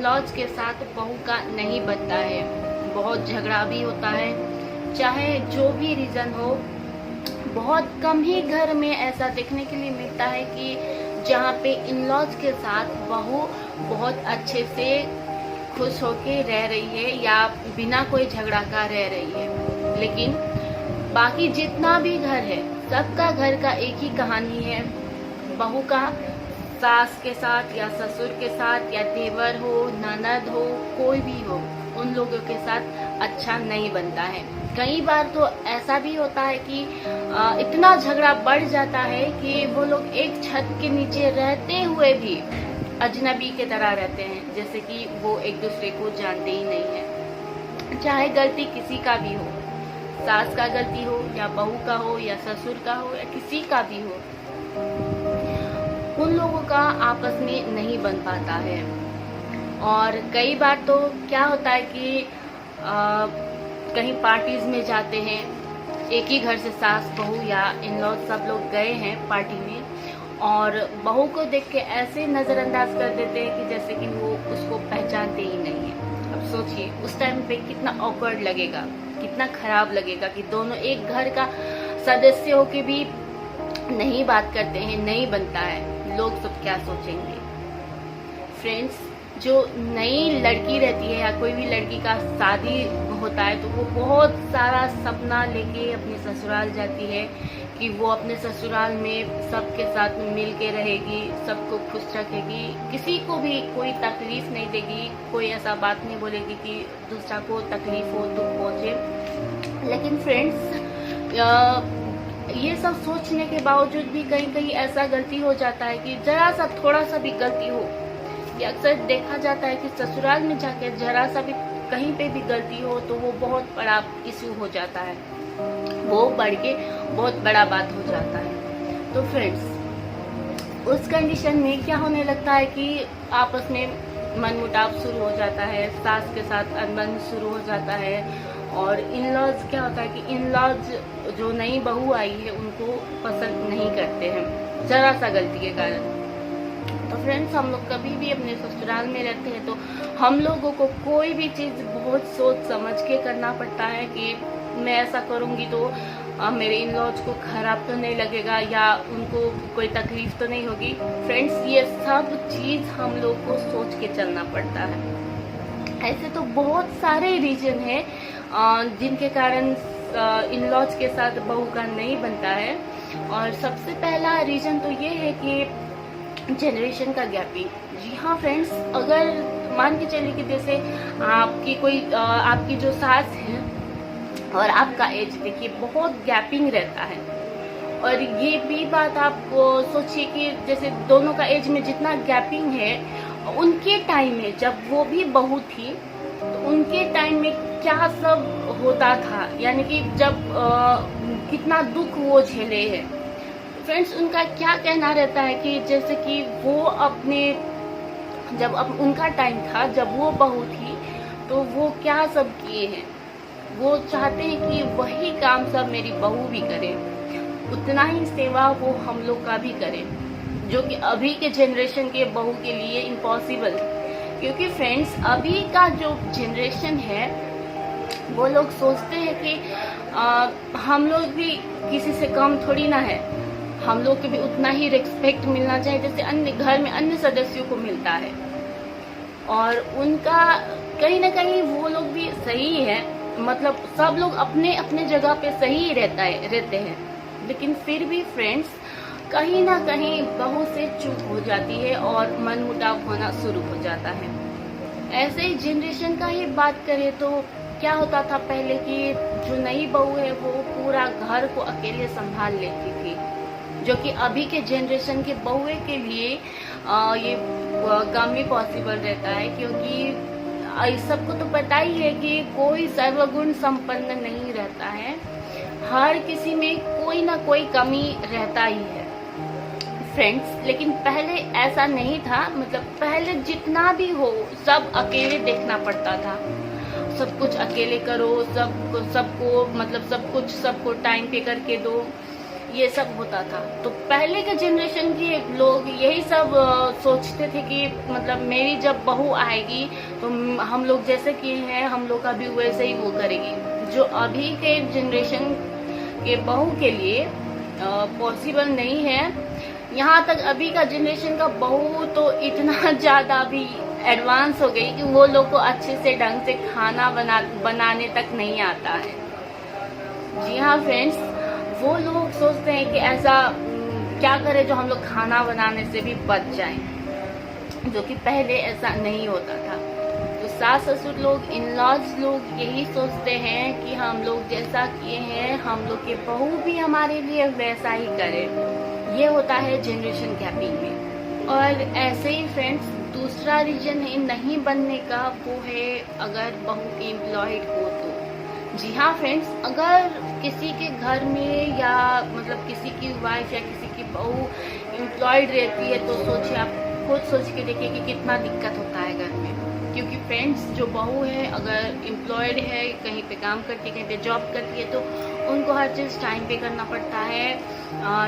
In-laws के साथ बहू का नहीं बनता है। बहुत झगड़ा भी होता है, चाहे जो भी रीज़न हो। बहुत कम ही घर में ऐसा देखने के लिए मिलता है कि जहाँ पे इन-लॉज के साथ बहू बहुत अच्छे से खुश होके रह रही है या बिना कोई झगड़ा का रह रही है। लेकिन बाकी जितना भी घर है, सबका घर का एक ही कहानी है। बहू का सास के साथ या ससुर के साथ या देवर हो, ननद हो, कोई भी हो, उन लोगों के साथ अच्छा नहीं बनता है। कई बार तो ऐसा भी होता है कि इतना झगड़ा बढ़ जाता है कि वो लोग एक छत के नीचे रहते हुए भी अजनबी के तरह रहते हैं, जैसे कि वो एक दूसरे को जानते ही नहीं है। चाहे गलती किसी का भी हो, सास का गलती हो या बहू का हो या ससुर का हो या किसी का भी हो, उन लोगों का आपस में नहीं बन पाता है। और कई बार तो क्या होता है कि कहीं पार्टीज में जाते हैं, एक ही घर से सास बहू या इन-लॉज सब लोग गए हैं पार्टी में, और बहू को देख के ऐसे नजरअंदाज कर देते हैं कि जैसे कि वो उसको पहचानते ही नहीं है। अब सोचिए उस टाइम पे कितना ऑकवर्ड लगेगा, कितना खराब लगेगा कि दोनों एक घर का सदस्य हो के भी नहीं बात करते हैं, नहीं बनता है। लोग सब क्या सोचेंगे। फ्रेंड्स, जो नई लड़की रहती है या कोई भी लड़की का शादी होता है तो वो बहुत सारा सपना लेके अपने ससुराल जाती है कि वो अपने ससुराल में सबके साथ मिल के रहेगी, सबको खुश रखेगी, किसी को भी कोई तकलीफ नहीं देगी, कोई ऐसा बात नहीं बोलेगी कि दूसरा को तकलीफ हो, दुख पहुंचे। लेकिन फ्रेंड्स, ये सब सोचने के बावजूद भी कहीं कहीं ऐसा गलती हो जाता है कि जरा सा थोड़ा सा भी गलती हो, कि अक्सर देखा जाता है कि ससुराल में जाके जरा सा भी कहीं पे भी गलती हो तो वो बहुत बड़ा इश्यू हो जाता है, वो बढ़ के बहुत बड़ा बात हो जाता है। तो फ्रेंड्स, उस कंडीशन में क्या होने लगता है कि आपस में मनमुटाव शुरू हो जाता है, सास के साथ अनबन शुरू हो जाता है। और इन-लॉज क्या होता है कि इन-लॉज जो नई बहू आई है उनको पसंद नहीं करते हैं जरा सा गलती के कारण। तो फ्रेंड्स, हम लोग कभी भी अपने ससुराल में रहते हैं तो हम लोगों को कोई भी चीज़ बहुत सोच समझ के करना पड़ता है कि मैं ऐसा करूँगी तो मेरे इन-लॉज को खराब तो नहीं लगेगा या उनको कोई तकलीफ तो नहीं होगी। फ्रेंड्स, ये सब चीज़ हम लोग को सोच के चलना पड़ता है। ऐसे तो बहुत सारे रीजन है जिनके कारण इन-लॉज के साथ बहू का नहीं बनता है। और सबसे पहला रीजन तो ये है कि जनरेशन का गैपिंग। जी हाँ फ्रेंड्स, अगर मान के चलिए कि जैसे आपकी जो सास है और आपका एज देखिए बहुत गैपिंग रहता है। और ये भी बात आपको सोचिए कि जैसे दोनों का एज में जितना गैपिंग है, उनके टाइम में जब वो भी बहू थी तो उनके टाइम में क्या सब होता था, यानी कि जब कितना दुख वो झेले हैं। फ्रेंड्स, उनका क्या कहना रहता है कि जैसे कि वो जब उनका टाइम था, जब वो बहू थी, तो वो क्या सब किए हैं। वो चाहते हैं कि वही काम सब मेरी बहू भी करे, उतना ही सेवा वो हम लोग का भी करे, जो कि अभी के जनरेशन के बहू के लिए इम्पॉसिबल। क्योंकि फ्रेंड्स, अभी का जो जनरेशन है वो लोग सोचते हैं कि हम लोग भी किसी से कम थोड़ी ना है, हम लोग को भी उतना ही रिस्पेक्ट मिलना चाहिए जैसे अन्य घर में अन्य सदस्यों को मिलता है। और उनका कहीं ना कहीं वो लोग भी सही है, मतलब सब लोग अपने अपने जगह पे सही रहते हैं। लेकिन फिर भी फ्रेंड्स, कहीं ना कहीं बहू से चूक हो जाती है और मनमुटाव होना शुरू हो जाता है। ऐसे ही जनरेशन का ही बात करें तो क्या होता था पहले कि जो नई बहू है वो पूरा घर को अकेले संभाल लेती थी, जो कि अभी के जनरेशन के बहुए के लिए ये कम ही पॉसिबल रहता है। क्योंकि सबको तो पता ही है कि कोई सर्वगुण संपन्न नहीं रहता है, हर किसी में कोई ना कोई कमी रहता ही है फ्रेंड्स। लेकिन पहले ऐसा नहीं था, मतलब पहले जितना भी हो सब अकेले देखना पड़ता था, सब कुछ अकेले करो, सबको मतलब सब कुछ सबको टाइम पे करके दो। ये सब होता था। तो पहले के जनरेशन के लोग यही सब सोचते थे कि मतलब मेरी जब बहू आएगी तो हम लोग जैसे किए हैं हम लोग का भी वैसे ही वो करेगी। जो अभी के जनरेशन के बहू के लिए पॉसिबल नहीं है। यहाँ तक अभी का जनरेशन का बहू तो इतना ज्यादा भी एडवांस हो गई कि वो लोग को अच्छे से ढंग से खाना बनाने तक नहीं आता है। जी हाँ फ्रेंड्स, वो लोग सोचते हैं कि ऐसा क्या करें जो हम लोग खाना बनाने से भी बच जाएं, जो कि पहले ऐसा नहीं होता था। तो सास ससुर लोग, इन लॉज लोग यही सोचते हैं कि हम लोग जैसा किए हैं हम लोग के बहू भी हमारे लिए वैसा ही करे। ये होता है जनरेशन गैपिंग में। और ऐसे ही फ्रेंड्स, दूसरा रीजन है नहीं बनने का, वो है अगर बहू एम्प्लॉयड हो तो। जी हाँ फ्रेंड्स, अगर किसी के घर में या मतलब किसी की वाइफ या किसी की बहू एम्प्लॉयड रहती है तो सोचिए, आप खुद सोच के देखिए कि कितना दिक्कत होता है घर में। क्योंकि फ्रेंड्स, जो बहू है अगर एम्प्लॉयड है, कहीं पे काम करती है, कहीं पे जॉब करती है, तो उनको हर चीज़ टाइम पे करना पड़ता है।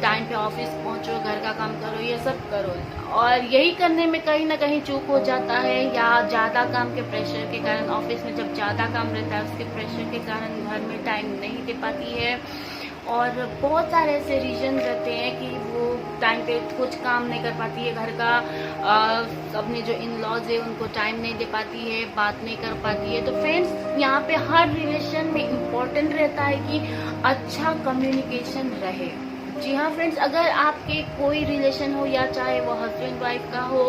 टाइम पे ऑफिस पहुंचो, घर का काम करो, ये सब करो। और यही करने में कहीं ना कहीं चूक हो जाता है, या ज़्यादा काम के प्रेशर के कारण, ऑफिस में जब ज़्यादा काम रहता है उसके प्रेशर के कारण घर में टाइम नहीं दे पाती है। और बहुत सारे ऐसे रीजन रहते हैं कि वो टाइम पे कुछ काम नहीं कर पाती है, घर का अपने जो इन लॉज है उनको टाइम नहीं दे पाती है, बात नहीं कर पाती है। तो फ्रेंड्स, यहाँ पे हर रिलेशन में इम्पोर्टेंट रहता है कि अच्छा कम्युनिकेशन रहे। जी हाँ फ्रेंड्स, अगर आपके कोई रिलेशन हो, या चाहे वो हस्बैंड वाइफ का हो,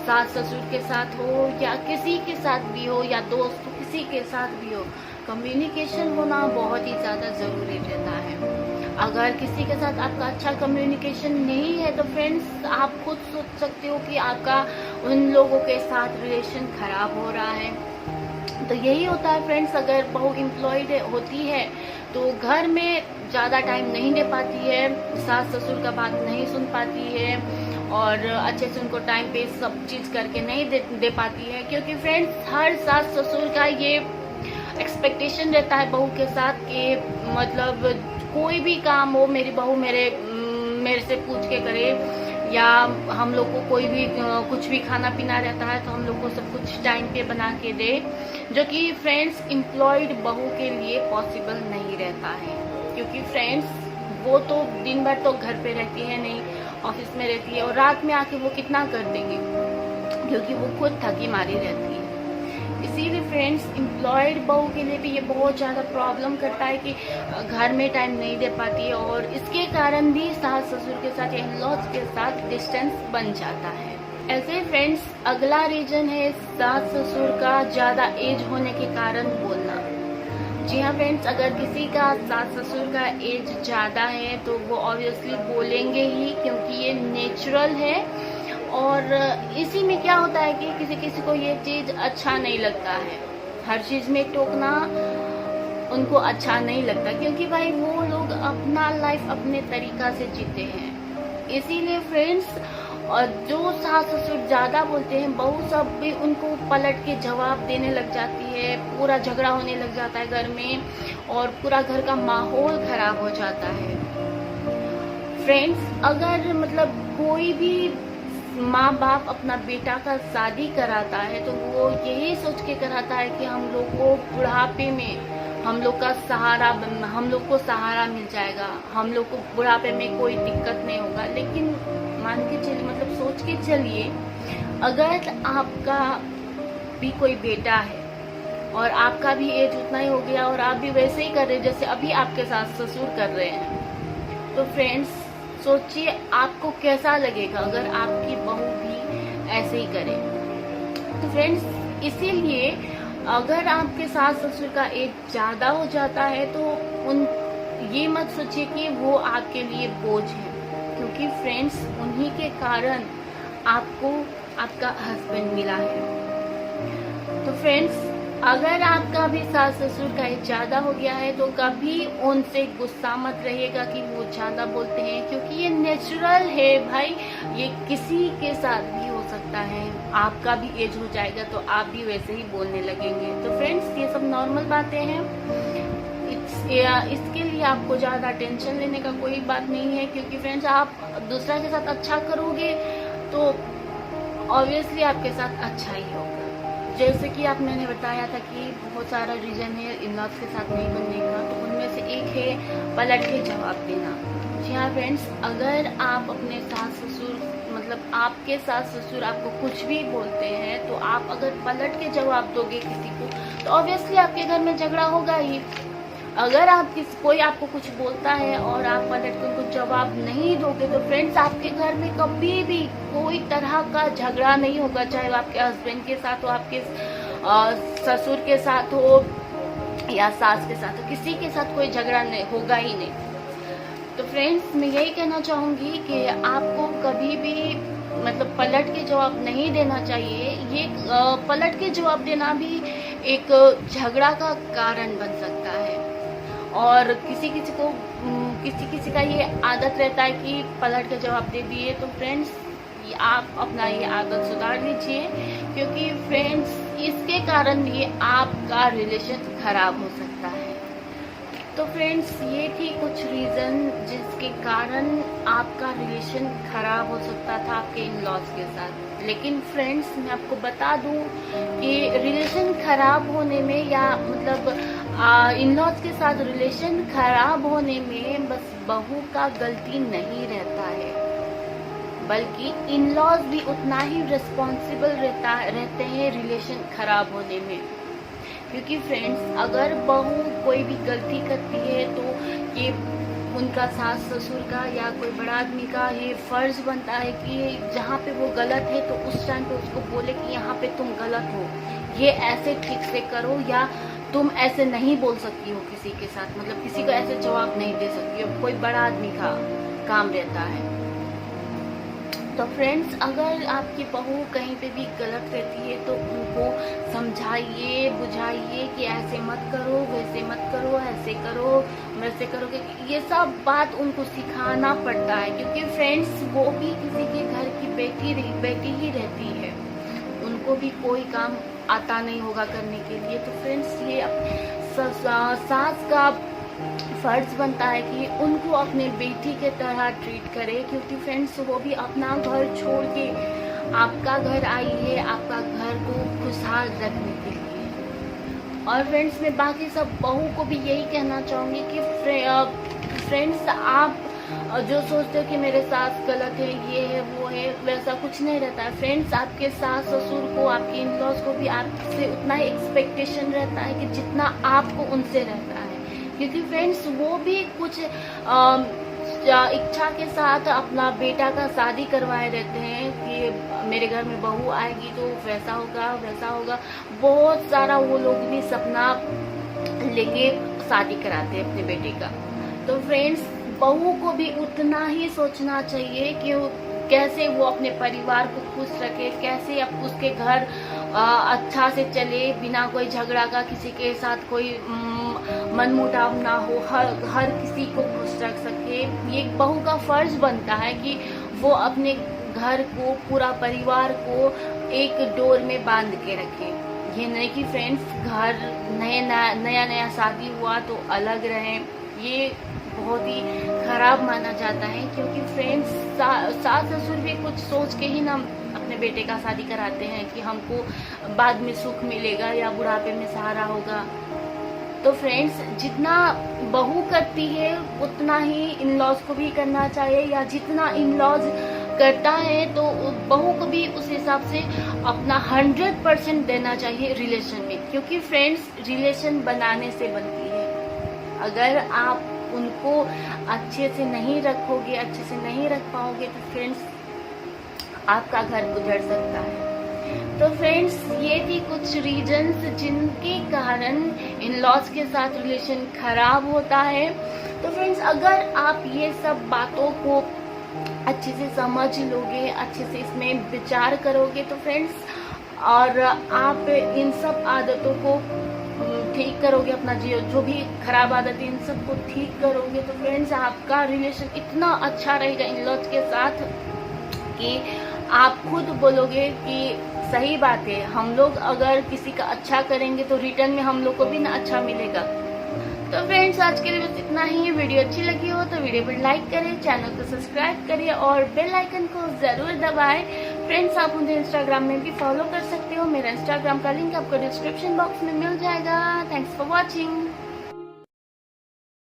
सास ससुर के साथ हो, या किसी के साथ भी हो, या दोस्त किसी के साथ भी हो, कम्युनिकेशन होना बहुत ही ज़्यादा ज़रूरी रहता है। अगर किसी के साथ आपका अच्छा कम्युनिकेशन नहीं है तो फ्रेंड्स, आप खुद सोच सकते हो कि आपका उन लोगों के साथ रिलेशन खराब हो रहा है। तो यही होता है फ्रेंड्स, अगर बहू एम्प्लॉयड होती है तो घर में ज़्यादा टाइम नहीं दे पाती है, सास ससुर का बात नहीं सुन पाती है, और अच्छे से उनको टाइम पे सब चीज़ करके नहीं दे पाती है। क्योंकि फ्रेंड्स, हर सास ससुर का ये एक्सपेक्टेशन रहता है बहू के साथ कि मतलब कोई भी काम हो मेरी बहू मेरे से पूछ के करे, या हम लोग को कोई भी कुछ भी खाना पीना रहता है तो हम लोग को सब कुछ टाइम पे बना के दे, जो कि फ्रेंड्स एम्प्लॉयड बहू के लिए पॉसिबल नहीं रहता है। क्योंकि फ्रेंड्स, वो तो दिन भर तो घर पे रहती है नहीं, ऑफिस में रहती है, और रात में आके वो कितना कर देंगे, क्योंकि वो खुद थकी मारी रहती है। इसीलिए फ्रेंड्स, एम्प्लॉयड बहू के लिए भी ये बहुत ज़्यादा प्रॉब्लम करता है कि घर में टाइम नहीं दे पाती है, और इसके कारण भी सास ससुर के साथ या इन-लॉज के साथ डिस्टेंस बन जाता है। ऐसे फ्रेंड्स, अगला रीजन है सास ससुर का ज़्यादा एज होने के कारण बोलना। जी हाँ फ्रेंड्स, अगर किसी का सास ससुर का एज ज़्यादा है तो वो ऑब्वियसली बोलेंगे ही, क्योंकि ये नेचुरल है। और इसी में क्या होता है कि किसी किसी को ये चीज़ अच्छा नहीं लगता है, हर चीज़ में टोकना उनको अच्छा नहीं लगता, क्योंकि भाई वो लोग अपना लाइफ अपने तरीका से जीते हैं। इसीलिए फ्रेंड्स, और जो सास ससुर ज़्यादा बोलते हैं, बहू सब भी उनको पलट के जवाब देने लग जाती है, पूरा झगड़ा होने लग जाता है घर में, और पूरा घर का माहौल खराब हो जाता है। फ्रेंड्स, अगर मतलब कोई भी माँ बाप अपना बेटा का शादी कराता है तो वो यही सोच के कराता है कि हम लोग को बुढ़ापे में हम लोग को सहारा मिल जाएगा, हम लोग को बुढ़ापे में कोई दिक्कत नहीं होगा। लेकिन मान के चलिए, मतलब सोच के चलिए, अगर आपका भी कोई बेटा है और आपका भी एज उतना ही हो गया और आप भी वैसे ही कर रहे हैं जैसे अभी आपके सास ससुर कर रहे हैं, तो फ्रेंड्स सोचिए आपको कैसा लगेगा अगर आपकी बहू भी ऐसे ही करे। तो फ्रेंड्स, इसीलिए अगर आपके सास ससुर का एज ज़्यादा हो जाता है तो ये मत सोचिए कि वो आपके लिए बोझ है, क्योंकि फ्रेंड्स उन्हीं के कारण आपको आपका हस्बैंड मिला है। तो फ्रेंड्स, अगर आपका भी सास ससुर का एज ज़्यादा हो गया है तो कभी उनसे गुस्सा मत रहिएगा कि वो ज़्यादा बोलते हैं, क्योंकि ये नेचुरल है भाई, ये किसी के साथ भी हो सकता है। आपका भी एज हो जाएगा तो आप भी वैसे ही बोलने लगेंगे। तो फ्रेंड्स, ये सब नॉर्मल बातें हैं, इसके लिए आपको ज़्यादा टेंशन लेने का कोई बात नहीं है, क्योंकि फ्रेंड्स आप दूसरा के साथ अच्छा करोगे तो ऑब्वियसली आपके साथ अच्छा ही होगा। जैसे कि आप मैंने बताया था कि बहुत सारा रीज़न है इन लॉज के साथ नहीं बनने का, तो उनमें से एक है पलट के जवाब देना। जी हाँ फ्रेंड्स, अगर आप अपने सास ससुर मतलब आपके सास ससुर आपको कुछ भी बोलते हैं तो आप अगर पलट के जवाब दोगे किसी को तो ऑब्वियसली आपके घर में झगड़ा होगा ही। अगर आप कोई आपको कुछ बोलता है और आप पलट के उनको जवाब नहीं दोगे तो फ्रेंड्स आपके घर में कभी भी कोई तरह का झगड़ा नहीं होगा, चाहे वो आपके हस्बैंड के साथ हो, आपके ससुर के साथ हो या सास के साथ हो, किसी के साथ कोई झगड़ा नहीं होगा ही नहीं। तो फ्रेंड्स मैं यही कहना चाहूँगी कि आपको कभी भी मतलब पलट के जवाब नहीं देना चाहिए। ये पलट के जवाब देना भी एक झगड़ा का कारण बन सकता है, और किसी किसी का ये आदत रहता है कि पलट के जवाब दे दिए। तो फ्रेंड्स आप अपना ये आदत सुधार लीजिए, क्योंकि फ्रेंड्स इसके कारण भी आपका रिलेशन खराब हो सकता है। तो फ्रेंड्स ये थी कुछ रीज़न जिसके कारण आपका रिलेशन खराब हो सकता था आपके इन लॉज के साथ। लेकिन फ्रेंड्स मैं आपको बता दूं कि रिलेशन खराब होने में या मतलब इन लॉज के साथ रिलेशन खराब होने में बस बहू का गलती नहीं रहता है, बल्कि इन लॉज भी उतना ही रिस्पॉन्सिबल रहते हैं रिलेशन खराब होने में। क्योंकि फ्रेंड्स अगर बहू कोई भी गलती करती है तो ये उनका सास ससुर का या कोई बड़ा आदमी का ये फर्ज बनता है कि जहाँ पे वो गलत है तो उस टाइम पे उसको बोले कि यहाँ पे तुम गलत हो, ये ऐसे ठीक से करो, या तुम ऐसे नहीं बोल सकती हो किसी के साथ, मतलब किसी को ऐसे जवाब नहीं दे सकती हो। कोई बड़ा आदमी का काम रहता है। तो फ्रेंड्स अगर आपकी बहू कहीं पे भी गलत रहती है तो उनको समझाइए, बुझाइए कि ऐसे मत करो, वैसे मत करो, ऐसे करो, वैसे करोगे। ये सब बात उनको सिखाना पड़ता है, क्योंकि फ्रेंड्स वो भी किसी के घर की बेटी ही रहती है, उनको भी कोई काम आता नहीं होगा करने के लिए। तो फ्रेंड्स ये सास का फर्ज बनता है कि उनको अपने बेटी के तरह ट्रीट करे, क्योंकि फ्रेंड्स वो भी अपना घर छोड़ के आपका घर आई है आपका घर को खुशहाल रखने के लिए। और फ्रेंड्स मैं बाकी सब बहू को भी यही कहना चाहूँगी कि फ्रेंड्स आप जो सोचते हो कि मेरे सास गलत है, ये है वो है, वैसा कुछ नहीं रहता है। फ्रेंड्स आपके सास ससुर को, आपके इन लॉज को भी आपसे उतना ही एक्सपेक्टेशन रहता है कि जितना आपको उनसे रहता है, क्योंकि फ्रेंड्स वो भी कुछ इच्छा के साथ अपना बेटा का शादी करवाए रहते हैं कि मेरे घर में बहू आएगी तो वैसा होगा वैसा होगा। बहुत सारा वो लोग भी सपना लेके शादी कराते हैं अपने बेटे का। तो फ्रेंड्स बहू को भी उतना ही सोचना चाहिए कि कैसे वो अपने परिवार को खुश रखे, कैसे अब उसके घर अच्छा से चले बिना कोई झगड़ा का, किसी के साथ कोई मनमुटाव ना हो, हर किसी को खुश रख सके। ये एक बहू का फर्ज बनता है कि वो अपने घर को, पूरा परिवार को एक डोर में बांध के रखे। ये नहीं कि फ्रेंड्स घर नया शादी हुआ तो अलग रहे, ये बहुत ही खराब माना जाता है। क्योंकि फ्रेंड्स सास ससुर भी कुछ सोच के ही ना अपने बेटे का शादी कराते हैं कि हमको बाद में सुख मिलेगा या बुढ़ापे में सहारा होगा। तो फ्रेंड्स जितना बहू करती है उतना ही इन लॉज को भी करना चाहिए, या जितना इन लॉज करता है तो बहू को भी उस हिसाब से अपना 100% देना चाहिए रिलेशन में। क्योंकि फ्रेंड्स रिलेशन बनाने से बनती है, अगर आप उनको अच्छे से नहीं रखोगे, अच्छे से नहीं रख पाओगे तो फ्रेंड्स आपका घर उजड़ सकता है। तो फ्रेंड्स ये थी कुछ रीजंस जिनके कारण इन लॉज के साथ रिलेशन खराब होता है। तो फ्रेंड्स अगर आप ये सब बातों को अच्छे से समझ लोगे, अच्छे से इसमें विचार करोगे तो फ्रेंड्स और आप इन सब आदतों को ठीक करोगे, अपना जो भी खराब आदत है इन सबको ठीक करोगे तो फ्रेंड्स आपका रिलेशन इतना अच्छा रहेगा इन लॉज के साथ कि आप खुद बोलोगे कि सही बात है, हम लोग अगर किसी का अच्छा करेंगे तो रिटर्न में हम लोग को भी ना अच्छा मिलेगा। तो फ्रेंड्स आज के लिए बस इतना ही। वीडियो अच्छी लगी हो तो वीडियो पर लाइक करें, चैनल को सब्सक्राइब करिए और बेल आइकन को ज़रूर दबाएं। फ्रेंड्स आप मुझे इंस्टाग्राम में भी फॉलो कर सकते हो। मेरा इंस्टाग्राम का लिंक आपको डिस्क्रिप्शन बॉक्स में मिल जाएगा। Thanks for watching.